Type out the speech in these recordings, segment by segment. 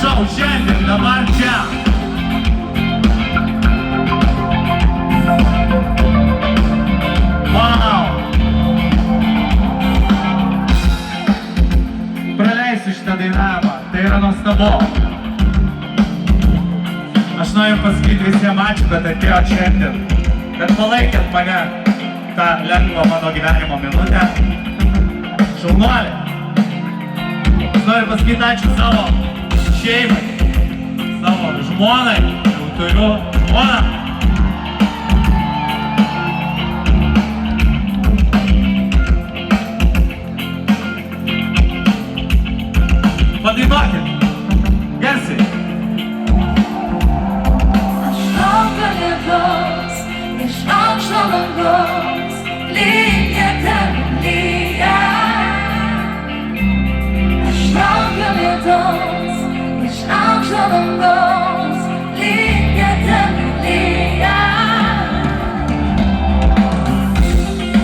šou šiandien dabar čia. Wow. Praleisiu šitą dainavimą, tai yra nuostabu. Aš noriu pasakyti visiems ačiū, kad atėjot šiandien, kad palaikėt mane tą lengvą mano gyvenimo minutę. Šaunuolė. Aš noriu pasakyti ačiū savo šeimai, savo žmonai, jau turiu žmoną. Padainuokit, garsiai. Aš laukiu lietaus, iš aukšto dangaus, lyja ten lyja. Aš laukiu lietaus, iš aukšto dangaus, lyja ten lyja.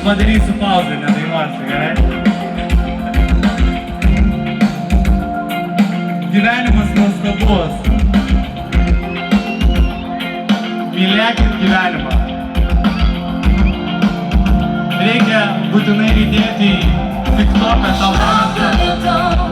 Padarysiu pauzę, nedainuosiu, gerai? Gyvenimas nuostabus. Mylėkit gyvenimą. Reikia būtinai įdėti į TikToką tą momentą.